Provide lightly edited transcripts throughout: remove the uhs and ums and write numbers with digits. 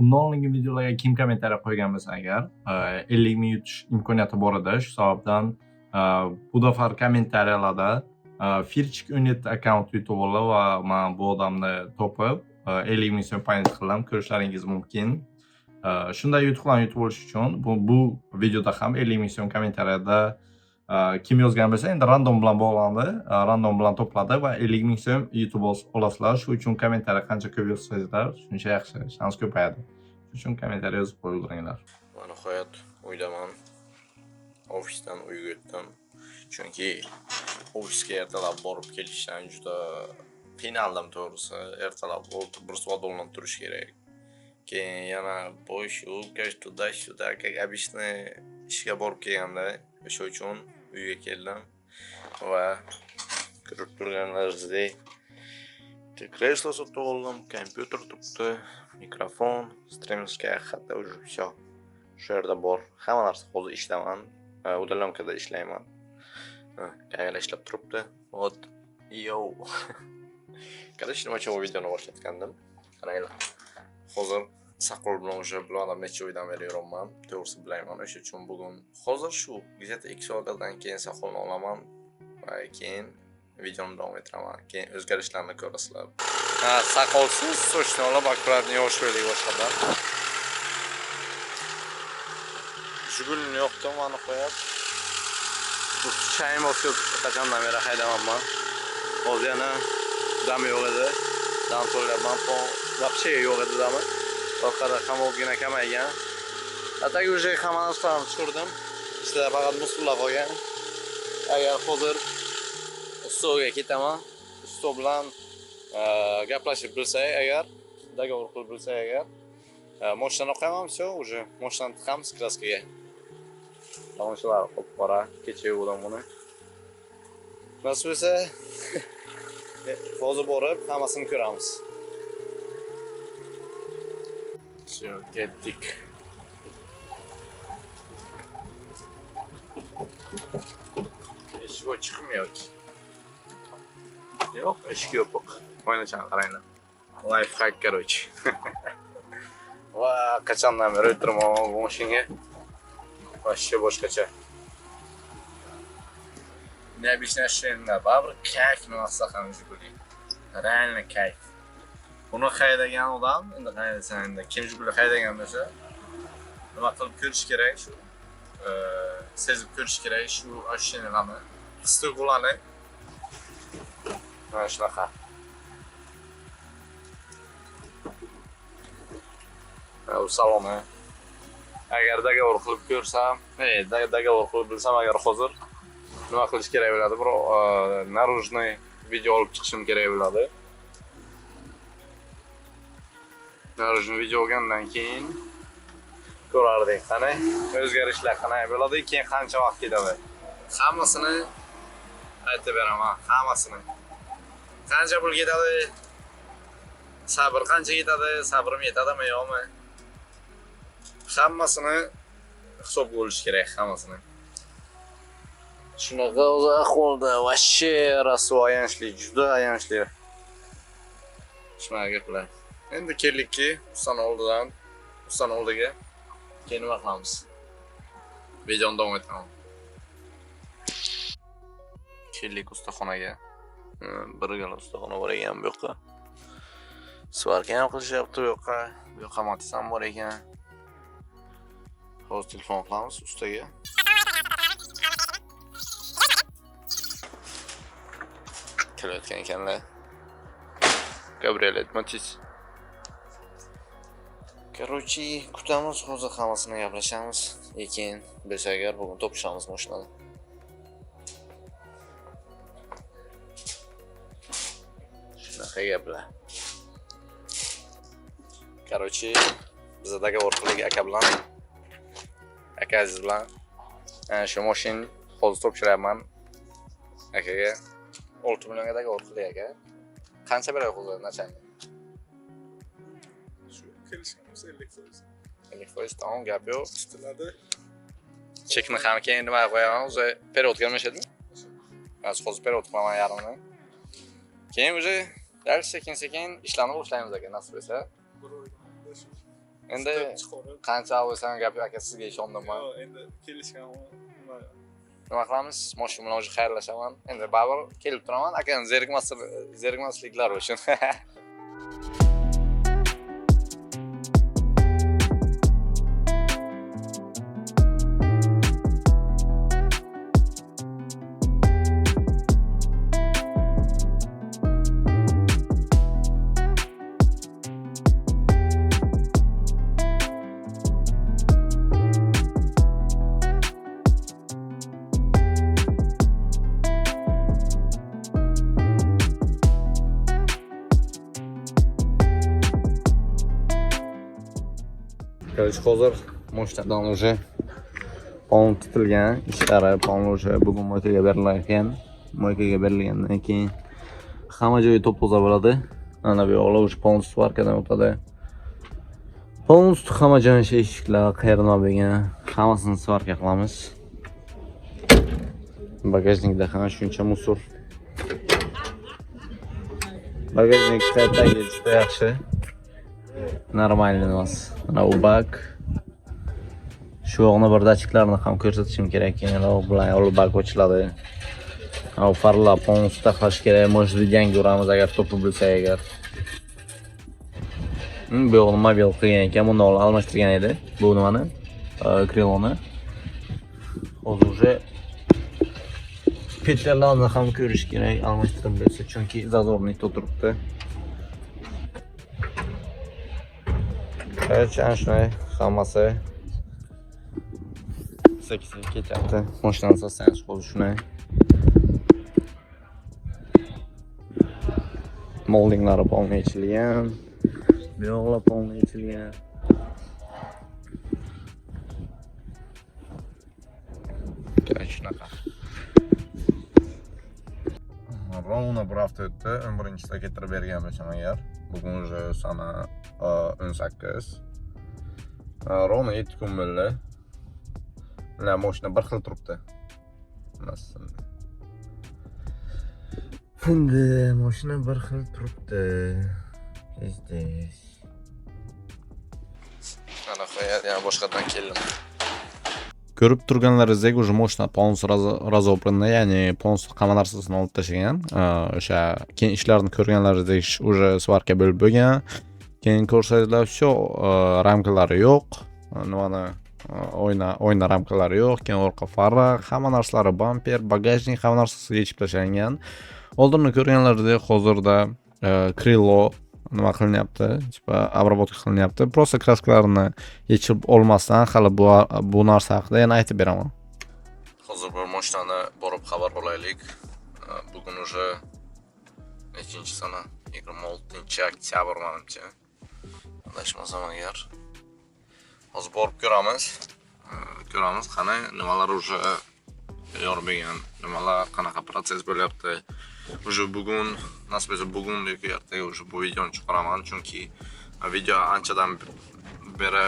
Bundan oldingi videolarga kim kommentariya qo'ygan bo'lsa agar 50 ming yutish imkoniyati bor edi. Shu sababdan bu dafar kommentariyalarda Firchik 17 akkaunt yutib oldi va men bu odamni topib 50 ming so'm paynet qildim. Ko'rishlaringiz mumkin. Shunday yutuqlarni yutib olish uchun bu videoda ham 50 ming so'm kommentariyada kim yozgan bo'lsa, endi random bilan bog'landi, random bilan to'pladi va 50 ming so'm yutib olasizlar. Shu uchun kommentariya qancha ko'p yozsangizlar, shuncha yaxshi, shans ko'payadi. Shu uchun kommentariya yozib qo'yinglar. Mana nihoyat uydaman. Ofisdan uyga o'tdim. Chunki ofisga ertalab borib kelishdan juda qiynaldim to'g'risi. Ertalab bir soat o'rnab turish kerak. Keyin yana bo'sh yurib, tуда-shuda, как обычно ishga borib kelganda, o'sha uchun uyga keldim va ko'rib turganlaringizdek kreslo sotib oldim, kompyuter turibdi, mikrofon, streamskaya hatto уже всё. Shu yerda bor. Hamma narsa hozir ishlaman. Udalyomkada ishlayman. Qayerda ishlab turibdi. Вот. Yo. Qarashni o'sha videoni boshlatgandim. Qaranglar. Hozir saqol bilan o'sha bilan necha oydan beri yuraman. To'g'risi bilmayman. O'sha uchun bugun hozir shu где-то 2 soatdan keyin saqolni olaman va keyin videoni davom ettiraman. Keyin o'zgarishlarni ko'rasizlar. Saqolsiz sochni olib akkuratni yuvishlik boshqadan. Jigulni yoqdim, mana qo'yib. Bu chayim o'tib qachondan beri haydamanman. Hozir yana dam yo'q edi. Dam to'layapman. Вообще yo'q edi dami. Orqada qamovgina kamaygan. Atagi уже hamma narsani tushirdim. Ichida faqat musullar qolgan. Agar hozir stolga ketaman, stol bilan gaplashib bilsak agar, dogovor qilib bilsak agar, moshinani qo'yaman, все, уже moshinani tiqamiz kraskaga. Tomoshalar qo'yib qora, kecha yuvdim buni. Nasib bo'lsa, hozir borib hammasini ko'ramiz. Все, ketdik. Eshik chiqmıyor ki. Yok, eshik yo'q. Oynayacağım qaranglar. Life hack короче. Va qachondan beri o'tiraman bu mashinaga. Вообще boshqacha. Необычная baribir kayf narsa ham Jiguli. Реально kayf. Buni haydagan odam, endi haydasa endi kim Jiguli haydagan bo'lsa, nima qilib ko'rish kerak shu. Sezib ko'rish kerak shu mashinalarni. Istiqbolani. Mana shunaqa. Bu saloni. Agar dogovor qilib ko'rsam, dogovor qilib bilsam agar hozir nima qilish kerak bo'ladi? Bir narужный video olib chiqishim kerak bo'ladi. Narужный video olgandan keyin ko'rardik qani o'zgarishlar qanday bo'ladi, keyin qancha vaqt ketadi. Hammasini aytib beraman, hammasini. Qancha pul ketadi? Sabr qancha ketadi? Sabrim yetadimi yo'qmi? Hammasini hisobga olish kerak, hammasini. Shunaqa o'zi ahvolda вообще rasvo ayanchli, juda ayanchli. Shunaqa gaplar. Endi keldikki, ustani oldiga keyin nima qilamiz? Videoni davom etamiz. Keldik ustaxonaga. Bir gal ustaxona bor ekan bu yoqqa. Svarka ham qilishyapti bu yoqqa. Bu yoqqa Matiz ham bor ekan. Hozir telefon qilamiz ustaga. Kelayotgan ekanlar. Gabriel Matiz. Короче, kutamiz, hozir hammasini gaplashamiz. Lekin biz agar bugun topishamiz mashinani. Shunaqa gaplar. Короче, biz dogovor qildik aka bilan. Akaziz bilan. Shu mashinani hozir topshiraman. Akaga 6 millionga dogovor qildik aka. Qancha beradi hozir nachalnik? Kelishamiz 50%. 50% tamam, gap yo'q. Ustiladi. Chekni ham keyin nima qo'yaman, o'zi period kelmashadimi? Hozir period qilaman yarimni. Keyin o'zi dal sekin-sekin ishlarni boshlaymiz aka, nasib bo'lsa. Endi chiqarib. qancha bo'lsan gap aka sizga ishondim. Yo'q, endi kelishgan nima. Nima qilamiz? Mashina bilan o'zi xayrlashaman. Endi baribir kelib turaman akani zerikmasliklari uchun. Короче, hozir moshtadan уже polni tutilgan, ishlari polni уже bugun moykaga berilgan. Moykaga berilgandan keyin hamma joyi top-toza bo'ladi. Mana bu yoqlar уже polni svarkadan o'tadi. Polni hamma joyi eshiklar, qayerdan bo'lgan, hammasini svarka qilamiz. Bagajnikda ham shuncha musor. Bagajnik qaytagi juda yaxshi. Normalniy emas. Mana u bak. Shu yoqni bir dachiklarini ham ko'rsatishim kerak. Keyin bilan olib bak ochiladi. Mana farlar polni taqish kerak. Может, videoni ko'ramiz agar to'pi bo'lsa agar. Bu yoqni mobil qilgan ekan, buni almashtirgan edi. Bu nimani? Kriloni. Hozir уже petallarni ham ko'rish kerak, almashtirib bo'lsa, chunki zazornik turibdi. Ana shunday hammasi sekin ketyapti. Mashinaning sostangiz hozir shunday. Moldinglari polni yechilgan. Bu yoqlar polni yechilgan. Shunaqa. Ровно bir hafta o'tdi. 11-sida keltirib bergan bo'lsam agar. Bugun уже sana 18. Ровно 7 kun bo'ldi. Mana mashina bir xil turibdi. Endi mashina bir xil turibdi. Здесь. Ana qo'yadi, yana boshqadan keldim. Ko'rib turganlaringizdek, уже mashina polnis razobranni, ya'ni polnis hamma narsasini olib tashlagan. O'sha keyin ishlarni ko'rganlaringizdek, уже svarka bo'lib bo'lgan. Keyin ko'rsangizlar, всё, ramkalari yo'q. Nimani o'yna ramkalari yo'q. Keyin orqa fara, hamma narsalari bamper, bagajnik, hamma narsasi yechib tashlangan. Oldinni ko'rganlaringizdek, hozirda krilo nima qilinyapti, tipa обработка qilinyapti. Просто kraskalarini yechib olmasdan hali bu narsa haqida yana aytib beraman. Hozir bir mashinani borib xabar olaylik. Bugun уже nechinchi sana? 26-oktyabr menimcha. Adashmasam agar. Hozir borib ko'ramiz. Ko'ramiz qani nimalar уже tayyor bo'lgan, nimalar qanaqa proses bo'lyapti. Уже bugun, nasib etsa bugun yoki ertaga уже bu videoni chiqaraman, chunki video anchadan beri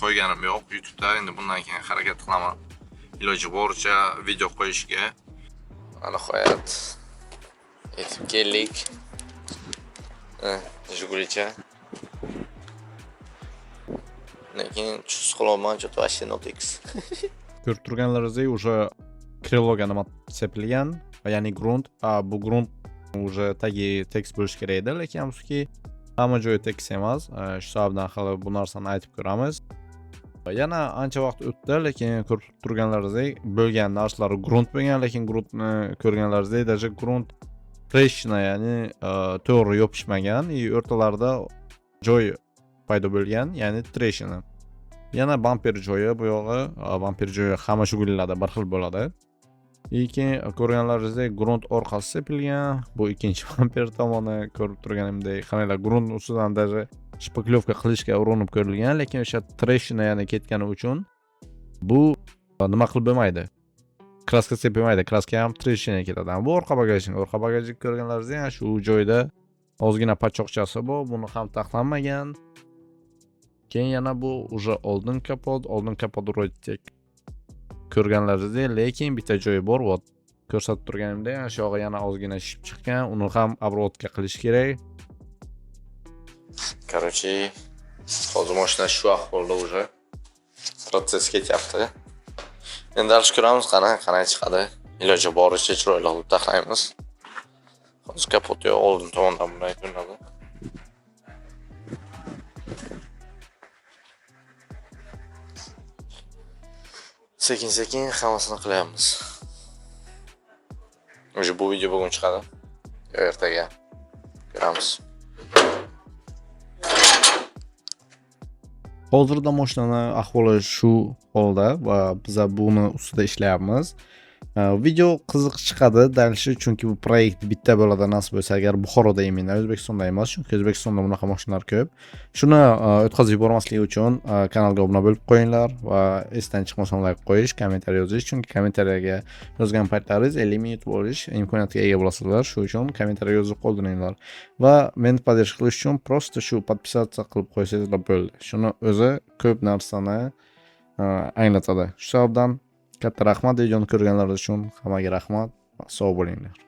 qo'yganim yo'q YouTube'da. Endi bundan keyin harakat qilaman. Iloji boricha video qo'yishga. Ana qo'yat. Yetib keldik. Jigulicha. Lekin chus qilaman, juda вообще notix. Ko'rib turganlaringizdek, уже kriloga nima sepilgan, ya'ni grunt. Bu grunt уже tagi tekst bo'lishi kerak edi, lekin afsuski hamma joyi tekst emas. Shu sababdan hali bu narsani aytib ko'ramiz. Yana ancha vaqt o'tdi, lekin ko'rib turganlaringizdek, bo'lgan narsalar grunt bo'lgan, lekin gruntni ko'rganlaringizdek, даже grunt treshna, ya'ni to'g'ri yopishmagan, o'rtalarida joy paydo bo'lgan, ya'ni treshna. Yana bamper joyi, bu yog'i bamper joyi hamma shugulilarda bir xil bo'ladi. Lekin ko'rganlaringizdek, grunt orqasi sepilgan. Bu ikkinchi bamper tomoni ko'rib turganimdek, qanday grunt ustidan даже shpaklyovka qilishga urinib ko'rilgan, lekin o'sha treshna yana ketgani uchun bu nima qilib bo'lmaydi. Kraska sepilmaydi, kraska ham treshna ketadi. Bu orqa bagajnik ko'rganlaringizdek, shu joyda ozgina pachoqchasi bor, buni ham taxlanmagan. Keyin yana bu уже oldin kapot ro'ytek ko'rganlaringizdek, lekin bitta joyi bor, vot ko'rsatib turganimda, shu yoqqa yana ozgina shishib chiqqan, uni ham обработка qilish kerak. Короче, Hozir mashina shu ahvolda уже protsess ketyapti. Endi dars ko'ramiz qanday chiqadi. Iloji boricha chiroyli qilib taxlaymiz. Hozir kapotni oldin tomondan bunday ko'rinadi. Sekin-sekin hammasini qilyapmiz. Уже bu video bugun chiqadi. Ertaga ko'ramiz. Hozirda mashinani ahvoli shu holda va biz buni ustida ishlayapmiz. Video qiziq chiqadi, dalishi chunki bu proyekt bitta bo'ladi nasib bo'lsa agar Buxoroda emas, O'zbekistonda emas, chunki O'zbekistonda bunaqa mashinalar ko'p. Shuni o'tkazib yubormaslik uchun kanalga obuna bo'lib qo'yinglar va esdan chiqmasin like qo'yish, kommentariy yozish, chunki kommentariyaga yozgan paytlaringiz 50 minut bo'lish imkoniyatiga ega bo'lasizlar. Shu uchun kommentariy yozib qoldiringlar va meni podдержка qilish uchun prosta shu podpisatsiya qilib qo'ysangizlar bo'ldi. Shuni o'zi ko'p narsani anglatadi. Shu sababdan katta rahmat videoni ko'rganlar uchun, hammaga rahmat. Sog' bo'linglar.